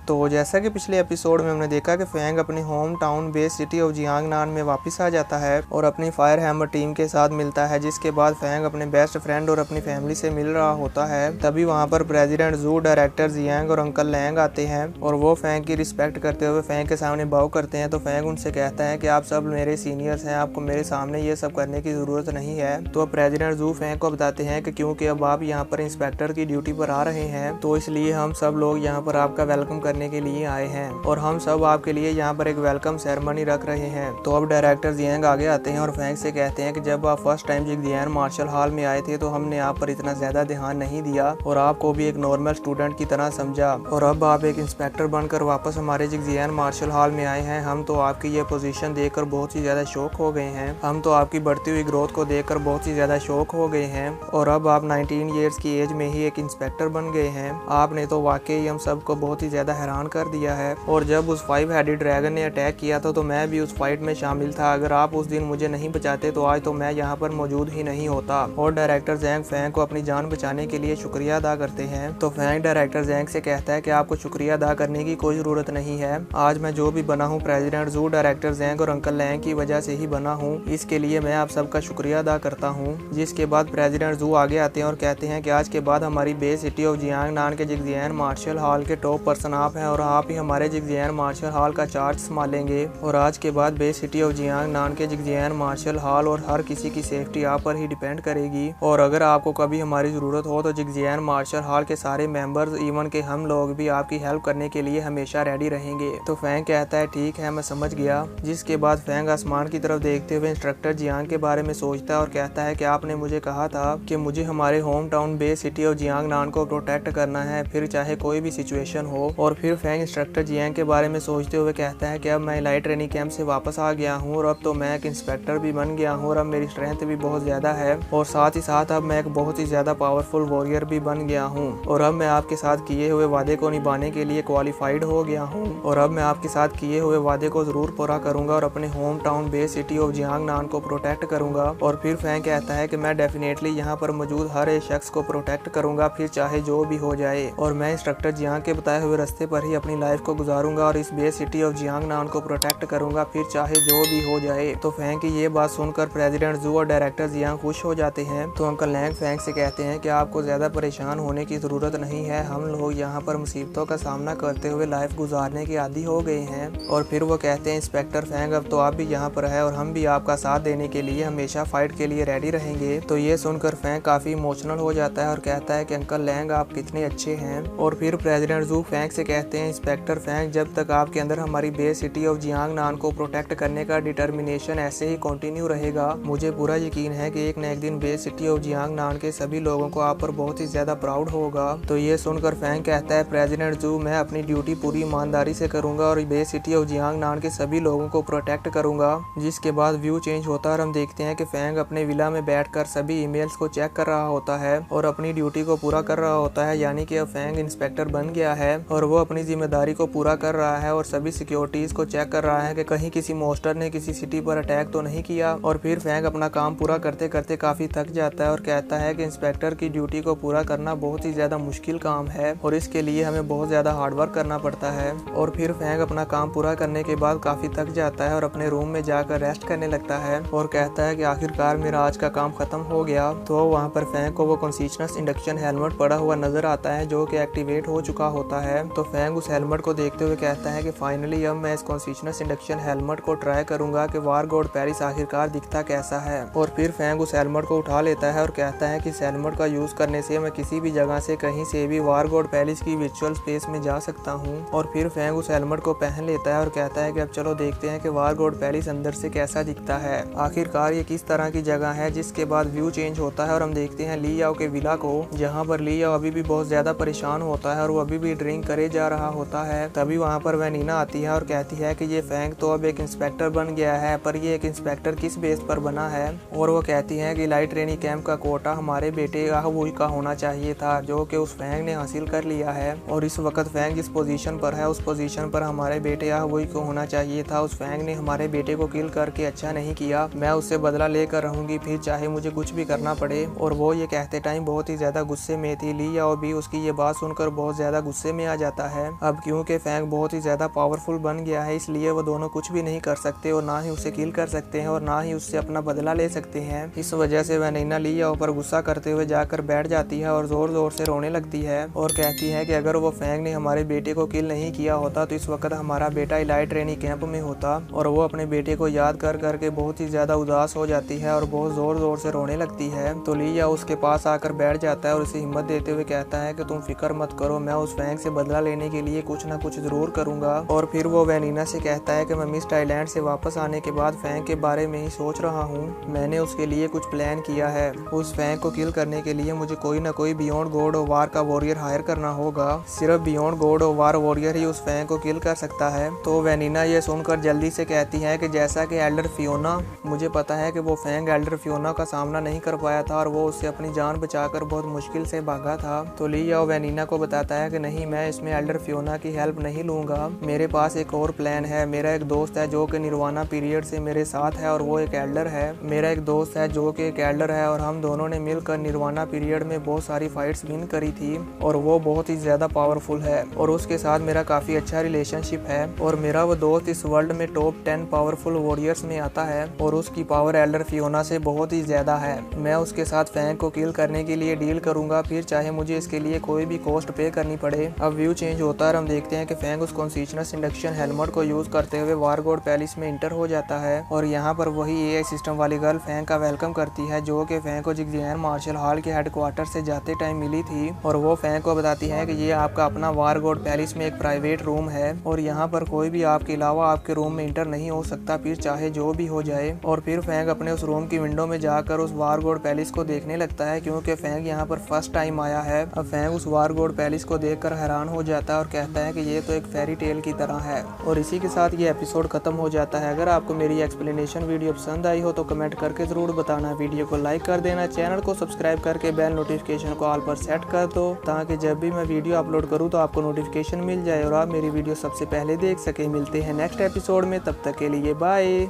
तो जैसा कि पिछले एपिसोड में हमने देखा कि फैंग अपनी home town base city of Jiangnan में वापस आ जाता है और अपनी फायर हैमर टीम के साथ मिलता है, जिसके बाद फैंग अपने बेस्ट फ्रेंड और अपनी फैमिली से मिल रहा होता है। तभी वहां पर प्रेसिडेंट जू, डायरेक्टर जियांग और अंकल लैंग आते हैं और वो फैंग की रिस्पेक्ट करते हुए फैंग के सामने बाव करते हैं। तो फैंग उनसे कहता है कि आप सब मेरे सीनियर्स हैं, आपको मेरे सामने ये सब करने की जरूरत नहीं है। तो प्रेसिडेंट जू फैंग को बताते हैं कि क्योंकि अब आप यहाँ पर इंस्पेक्टर की ड्यूटी पर आ रहे हैं, तो इसलिए हम सब लोग यहाँ पर आपका वेलकम करने के लिए आए हैं और हम सब आपके लिए यहाँ पर एक वेलकम सेरेमनी रख रहे हैं। तो अब डायरेक्टर जियांग आगे आते हैं और फैंग से कहते हैं कि जब आप फर्स्ट टाइम जिगजियान मार्शल हॉल में आए थे तो हमने आप पर इतना ज्यादा ध्यान नहीं दिया और आपको भी एक नॉर्मल स्टूडेंट की तरह समझा, और अब आप एक इंस्पेक्टर बनकर वापस हमारे जिगजियान मार्शल हॉल में आए हैं। हम तो आपकी ये पोजीशन देखकर बहुत ही ज्यादा शॉक हो गए हैं, हम तो आपकी बढ़ती हुई ग्रोथ को देखकर बहुत ही ज्यादा शॉक हो गए हैं, और अब आप 19 ईयर्स की एज में ही एक इंस्पेक्टर बन गए हैं। आपने तो वाकई हम सबको बहुत ही ज्यादा हैरान कर दिया है। और जब उस 5 हेडेड ड्रैगन ने अटैक किया था तो मैं भी उस फाइट में शामिल था। अगर आप उस दिन मुझे नहीं बचाते तो आज तो मैं यहाँ पर मौजूद ही नहीं होता। और डायरेक्टर जैंग फैंग को अपनी जान बचाने के लिए शुक्रिया अदा करते हैं। तो फैंग डायरेक्टर जैंग से कहता है कि आपको शुक्रिया अदा करने की कोई जरूरत नहीं है। आज मैं जो भी बना हूँ प्रेसिडेंट जू, डायरेक्टर जैंग और अंकल लैंग की वजह से ही बना हूँ, इसके लिए मैं आप सबका शुक्रिया अदा करता हूँ। जिसके बाद प्रेसिडेंट जू आगे आते हैं और कहते हैं कि आज के बाद हमारी बेस सिटी ऑफ जियांगनान के जिगजियान मार्शल हॉल के टॉप पर्सन आप हैं और आप ही हमारे जिगजियान मार्शल हॉल का चार्ज संभालेंगे। और आज के बाद बेस सिटी ऑफ जियांगनान के जिगजियान मार्शल हॉल और हर किसी की सेफ्टी आप पर ही डिपेंड करेगी। और अगर आपको कभी हमारी जरूरत हो तो जिगजियान मार्शल हॉल के सारे मेंबर्स, इवन के हम लोग भी आपकी हेल्प करने के लिए हमेशा रेडी रहेंगे। तो फैंग कहता है ठीक है, मैं समझ गया। जिसके बाद फैंग आसमान की तरफ देखते हुए इंस्ट्रक्टर जियांग के बारे में सोचता है और कहता है कि आपने मुझे कहा था कि मुझे हमारे home town base city of Jiangnan को प्रोटेक्ट करना है, फिर चाहे कोई भी सिचुएशन हो। और फिर फैंग इंस्ट्रक्टर जियांग के बारे में सोचते हुए कहता है कि अब मैं लाइट ट्रेनिंग कैंप से वापस आ गया हूँ और अब तो मैं एक इंस्पेक्टर भी बन गया हूँ और अब मेरी स्ट्रेंथ भी बहुत ज्यादा है, और साथ ही साथ अब मैं एक बहुत ही ज्यादा पावरफुल वॉरियर भी बन गया हूँ, और अब मैं आपके साथ किए हुए वादे को निभाने के लिए क्वालिफाइड हो गया हूँ, और अब मैं आपके साथ किए हुए वादे को जरूर पूरा करूंगा और अपने home town base city of Jiangnan को प्रोटेक्ट करूंगा। और फिर फैंग कहता है कि मैं डेफिनेटली यहाँ पर मौजूद हर एक शख्स को प्रोटेक्ट करूंगा, फिर चाहे जो भी हो जाए, और मैं इंस्ट्रक्टर जियांग के बताए हुए रास्ते पर ही अपनी लाइफ को गुजारूंगा और इस बेस सिटी ऑफ जियांगनान को प्रोटेक्ट करूंगा, फिर चाहे जो भी हो जाए। तो फैंग की ये बात सुनकर प्रेसिडेंट जू और डायरेक्टर जियांग खुश हो जाते हैं। तो अंकल लैंग फैंग से कहते हैं कि आपको ज्यादा परेशान होने की जरूरत नहीं है, हम लोग यहाँ पर मुसीबतों का सामना करते हुए लाइफ गुजारने के आदी हो गए हैं। और फिर वो कहते हैं इंस्पेक्टर फैंग अब तो आप भी यहाँ पर है और हम भी आपका साथ देने के लिए हमेशा फाइट के लिए रेडी रहेंगे। तो ये सुनकर फैंग काफी इमोशनल हो जाता है और कहता है कि अंकल लैंग आप कितने अच्छे हैं। और फिर प्रेसिडेंट जू फैंग से कहते हैं इंस्पेक्टर फैंग जब तक आपके अंदर हमारी बेस सिटी ऑफ जियांगनान को प्रोटेक्ट करने का डिटर्मिनेशन ऐसे ही कंटिन्यू रहेगा, मुझे पूरा यकीन है कि एक न एक दिन बेस सिटी ऑफ जियांगनान के सभी लोगों को आप पर बहुत ही ज्यादा प्राउड होगा। तो ये सुनकर फैंग कहता है प्रेसिडेंट जू मैं अपनी ड्यूटी पूरी ईमानदारी से करूंगा और बेस सिटी ऑफ जियांगनान के सभी लोगों को प्रोटेक्ट करूंगा। जिसके बाद व्यू चेंज होता है और हम देखते हैं कि फैंग अपने विला में बैठकर सभी ईमेल्स को चेक कर रहा होता है और अपनी ड्यूटी को पूरा कर रहा होता है, यानी कि अब फैंग इंस्पेक्टर बन गया है और वो अपनी जिम्मेदारी को पूरा कर रहा है और सभी सिक्योरिटीज को चेक कर रहा है कि कहीं किसी मॉन्स्टर ने किसी सिटी पर अटैक तो नहीं किया। और फिर फैंग अपना काम पूरा करते करते काफी थक जाता है और कहता है कि इंस्पेक्टर की ड्यूटी को पूरा करना बहुत ही ज्यादा मुश्किल काम है और इसके लिए हमें बहुत ज्यादा हार्डवर्क करना पड़ता है। और फिर फैंग अपना काम पूरा करने के बाद काफी थक जाता है और अपने रूम में जाकर रेस्ट करने लगता है और कहता है कि आखिरकार मेरा आज का काम खत्म हो गया। तो वहाँ पर फैंग को वो कॉन्शियसनेस इंडक्शन हेलमेट पड़ा हुआ नजर आता है जो कि एक्टिवेट हो चुका होता है। तो फैंग उस हेलमेट को देखते हुए कहता है कि फाइनली अब मैं इस कॉन्शियसनेस इंडक्शन हेलमेट को ट्राई करूंगा कि वार गॉड पेरिस आखिरकार दिखता कैसा है। और फिर फैंग उस हेलमेट को उठा लेता है और कहता है कि इस हेलमेट का यूज करने से मैं किसी भी जगह से कहीं से भी वार गॉड पेरिस की वर्चुअल स्पेस में जा सकता हूँ। और फिर फैंग उस हेलमेट को पहन लेता है और कहता है कि अब चलो देखते हैं कि वार गॉड पेरिस अंदर से कैसा दिखता है, आखिरकार ये किस तरह की जगह है। जिसके बाद व्यू चेंज होता है और हम देखते हैं ली याओ के विला को, जहाँ पर ली याओ अभी भी बहुत ज्यादा परेशान होता है और वो अभी भी ड्रिंक करे जा रहा होता है। तभी वहाँ पर वैनिना आती है और कहती है कि ये फैंग तो अब एक इंस्पेक्टर बन गया है, पर ये एक इंस्पेक्टर किस बेस पर बना है। और वो कहती है कि लाइट ट्रेनिंग कैंप का कोटा हमारे बेटे आहवुई का होना चाहिए था, जो कि उस फैंग ने हासिल कर लिया है। और इस वक्त फैंग जिस पोजीशन पर है उस पोजीशन पर हमारे बेटे आहवुई को होना चाहिए था। उस फैंग ने हमारे बेटे को किल करके अच्छा नहीं किया, मैं उससे बदला लेकर रहूंगी, फिर चाहे मुझे कुछ भी करना पड़े। और वो ये कहते टाइम बहुत ही ज्यादा गुस्से में थी। ली याओ भी उसकी ये बात सुनकर बहुत ज्यादा गुस्से में आ जाता है है। अब क्योंकि फैंग बहुत ही ज़्यादा पावरफुल बन गया है, इसलिए वो दोनों कुछ भी नहीं कर सकते और ना ही उसे किल कर सकते हैं और ना ही उससे अपना बदला ले सकते हैं। इस वजह से वैनिला लिया पर गुस्सा करते हुए जाकर बैठ जाती है और ज़ोर ज़ोर से रोने लगती है और कहती है कि अगर वो फैंग ने हमारे बेटे को किल नहीं किया होता तो इस वक्त हमारा बेटा इलाइट ट्रेनिंग कैंप में होता। और वो अपने बेटे को याद कर करके बहुत ही ज़्यादा उदास हो जाती है और बहुत ज़ोर ज़ोर से रोने लगती है। तो लिया उसके पास आकर बैठ जाता है और उसे हिम्मत देते हुए कहता है कि तुम फिक्र मत करो, मैं उस फैंग से बदला लेने के लिए कुछ ना कुछ ज़रूर करूँगा। और फिर वो वैनिला से कहता है कि मैं मिस्ट आइलैंड से वापस आने के बाद फैंग के बारे में ही सोच रहा हूँ, मैंने उसके लिए कुछ प्लान किया है। उस फैंग को किल करने के लिए मुझे कोई ना कोई बियॉन्ड गॉड ऑफ वार का वॉरियर हायर करना होगा। सिर्फ beyond God of war warrior ही उस फैंग को किल कर सकता है। तो वैनिला ये सुनकर जल्दी से कहती है कि जैसा कि एल्डर फियोना, मुझे पता है कि वो फैंग एल्डर फियोना का सामना नहीं कर पाया था और वो उससे अपनी जान बचाकर बहुत मुश्किल से भागा था। तो लिया वैनिला को बताता है कि नहीं, मैं इसमें एल्डर फियोना की हेल्प नहीं लूँगा, मेरे पास एक और प्लान है। मेरा एक दोस्त है जो कि निर्वाणा पीरियड से मेरे साथ है और वो एक एल्डर है। मेरा एक दोस्त है जो कि एक एल्डर है और हम दोनों ने मिलकर निर्वाणा पीरियड में बहुत सारी फाइट्स विन करी थी और वो बहुत ही ज़्यादा पावरफुल है और उसके साथ मेरा काफ़ी अच्छा रिलेशनशिप है। और मेरा वो दोस्त इस वर्ल्ड में टॉप 10 पावरफुल वॉरियर्स में आता है और उसकी पावर एल्डर फियोना से बहुत ही ज़्यादा है। मैं उसके साथ फैंग को किल करने के लिए डील करूंगा, फिर चाहे मुझे इसके लिए कोई भी कॉस्ट पे करनी पड़े। अब व्यू चेंज होता है और हम देखते हैं कि फैंग उस कॉन्सिस्टेंस इंडक्शन हेलमेट को यूज़ करते हुए वार गॉड पैलेस में इंटर हो जाता है और यहाँ पर वही एआई सिस्टम वाली गर्ल फैंग का वेलकम करती है जो कि फैंग को जिग्जियान मार्शल हॉल के हेडक्वार्टर से जाते टाइम मिली थी। और वो फैंग को बताती है कि ये आपका अपना वार गॉड पैलेस में एक प्राइवेट रूम है और यहाँ पर कोई भी आपके अलावा आपके रूम में इंटर नहीं हो सकता, फिर चाहे जो भी हो जाए। और फिर फैंग अपने उस रूम की विंडो में जाकर उस वार गॉड पैलेस को देखने लगता है क्योंकि फैंग यहाँ पर फर्स्ट टाइम आया है। अब फैंग उस वार गॉड पैलेस को देखकर हैरान हो जाता है और कहता है कि ये तो एक फेरी टेल की तरह है। और इसी के साथ ये एपिसोड खत्म हो जाता है। अगर आपको मेरी एक्सप्लेनेशन वीडियो पसंद आई हो तो कमेंट करके ज़रूर बताना, वीडियो को लाइक कर देना, चैनल को सब्सक्राइब करके बेल नोटिफिकेशन को ऑल पर सेट कर दो ताकि जब भी मैं वीडियो अपलोड करूँ तो आपको नोटिफिकेशन मिल जाए और आप मेरी वीडियो सबसे पहले देख सके। मिलते हैं नेक्स्ट एपिसोड में, तब तक के लिए बाय।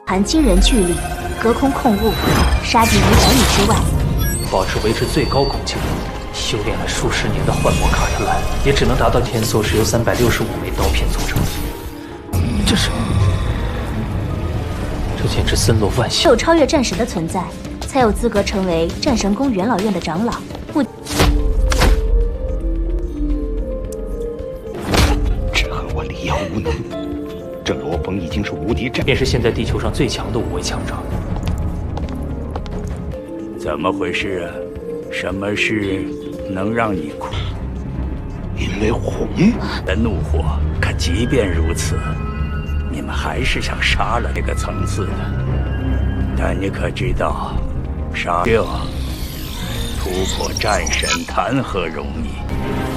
含惊人巨力，隔空控物，杀敌于百里之外。保持维持最高攻击力，修炼了数十年的幻魔卡特兰，也只能达到天梭是由365枚刀片组成。这简直森罗万象。只有超越战神的存在，才有资格成为战神宫元老院的长老。只恨我力耀无能。这罗峰已经是无敌战，便是现在地球上最强的5位强者。怎么回事啊？什么事能让你哭？因为红的怒火。可即便如此，你们还是想杀了这个层次的。但你可知道，杀这突破战神谈何容易？